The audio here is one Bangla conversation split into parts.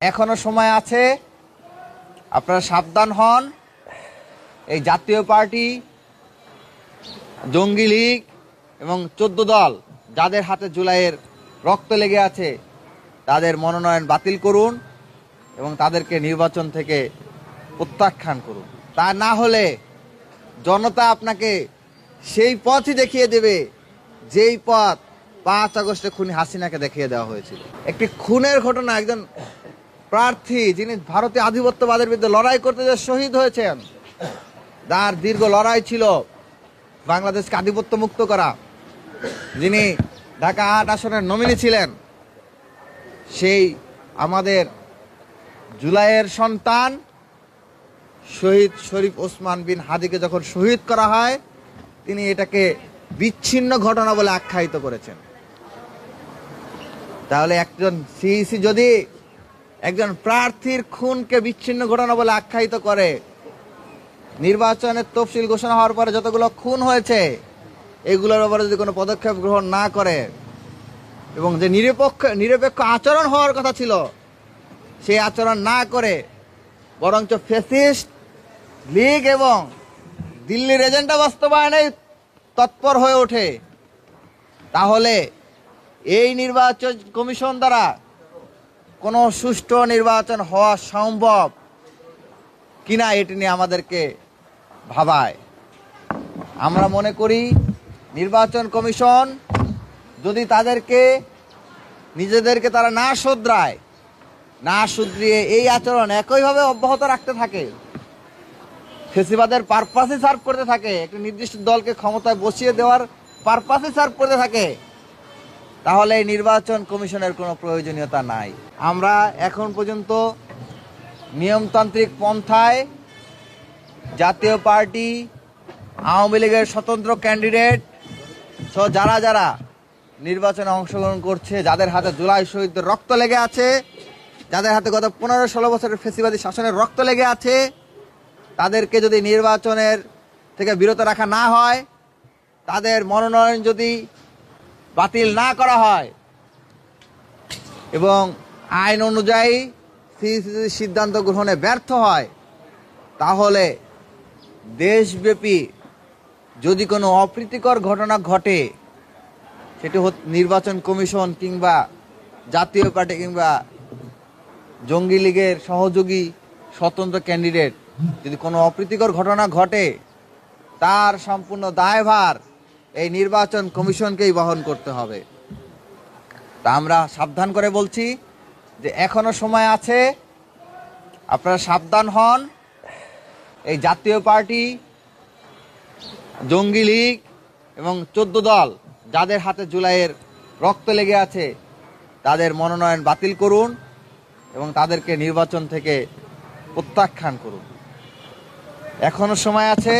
এখনো সময় আছে, আপনারা সাবধান হন। এই জাতীয় পার্টি, জঙ্গি লীগ এবং 14 দল যাদের হাতে জুলাইয়ের রক্ত লেগে আছে তাদের মনোনয়ন বাতিল করুন এবং তাদেরকে নির্বাচন থেকে প্রত্যাখ্যান করুন। তা না হলে জনতা আপনাকে সেই পথই দেখিয়ে দেবে যেই পথ 5 আগস্টে খুনি হাসিনাকে দেখিয়ে দেওয়া হয়েছিল। একটি খুনের ঘটনা, একজন প্রার্থী যিনি ভারতীয় আধিপত্যবাদের বিরুদ্ধে লড়াই করতে যে শহীদ হয়েছেন, যার দীর্ঘ লড়াই ছিল বাংলাদেশকে আধিপত্য মুক্ত করা, যিনি ঢাকা 8 আসনের নমিনি ছিলেন, সেই আমাদের জুলাইয়ের সন্তান শহীদ শরীফ ওসমান বিন হাদিকে যখন শহীদ করা হয়, তিনি এটাকে বিচ্ছিন্ন ঘটনা বলে আখ্যায়িত করেছেন। তাহলে একজন সিইসি যদি একজন প্রার্থীর খুনকে বিচ্ছিন্ন ঘটনা বলে আখ্যায়িত করে, নির্বাচনের তফসিল ঘোষণা হওয়ার পরে যতগুলো খুন হয়েছে এগুলোর ব্যাপারে যদি কোনো পদক্ষেপ গ্রহণ না করে এবং যে নিরপেক্ষ আচরণ হওয়ার কথা ছিল সেই আচরণ না করে বরঞ্চ ফ্যাসিস্ট লীগ এবং দিল্লির এজেন্ডা বাস্তবায়নে তৎপর হয়ে ওঠে, তাহলে এই নির্বাচন কমিশন দ্বারা কোনো সুষ্ঠু নির্বাচন হওয়া সম্ভব কিনা এটি নিয়ে আমাদেরকে ভাবায়। আমরা মনে করি নির্বাচন কমিশন যদি নিজেদেরকে তারা না শুধরিয়ে এই আচরণ একইভাবে অব্যাহত রাখতে থাকে, ফেসিবাদের পারপাসে সার্ভ করতে থাকে, একটি নির্দিষ্ট দলকে ক্ষমতায় বসিয়ে দেওয়ার পারপাসে সার্ভ করতে থাকে, তাহলে এই নির্বাচন কমিশনের কোনো প্রয়োজনীয়তা নাই। আমরা এখন পর্যন্ত নিয়মতান্ত্রিক পন্থায় জাতীয় পার্টি, আওয়ামী লীগের স্বতন্ত্র ক্যান্ডিডেট সহ যারা নির্বাচনে অংশগ্রহণ করছে, যাদের হাতে জুলাই শহীদদের রক্ত লেগে আছে, যাদের হাতে গত 15-16 বছরের ফ্যাসিবাদী শাসনের রক্ত লেগে আছে, তাদেরকে যদি নির্বাচনের থেকে বিরত রাখা না হয়, তাদের মনোনয়ন যদি বাতিল না করা হয় এবং আইন অনুযায়ী সিইসি সিদ্ধান্ত গ্রহণে ব্যর্থ হয়, তাহলে দেশব্যাপী যদি কোনো অপ্রীতিকর ঘটনা ঘটে, সেটি নির্বাচন কমিশন কিংবা জাতীয় পার্টি কিংবা জঙ্গি লীগের সহযোগী স্বতন্ত্র ক্যান্ডিডেট যদি কোনো অপ্রীতিকর ঘটনা ঘটে, তার সম্পূর্ণ দায়ভার এই নির্বাচন কমিশনকেই বহন করতে হবে। তা আমরা সাবধান করে বলছি যে এখনো সময় আছে, আপনারা সাবধান হন। এই জাতীয় পার্টি, জঙ্গি লীগ এবং 14 দল যাদের হাতে জুলাইয়ের রক্ত লেগে আছে তাদের মনোনয়ন বাতিল করুন এবং তাদেরকে নির্বাচন থেকে প্রত্যাখ্যান করুন। এখনো সময় আছে,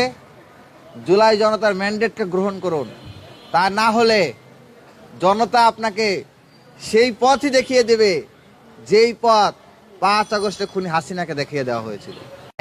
জুলাই জনতার ম্যান্ডেটকে গ্রহণ করুন। তা না হলে জনতা আপনাকে সেই পথই দেখিয়ে দেবে যেই পথ 5 আগস্টে খুনি হাসিনাকে দেখিয়ে দেওয়া হয়েছিল।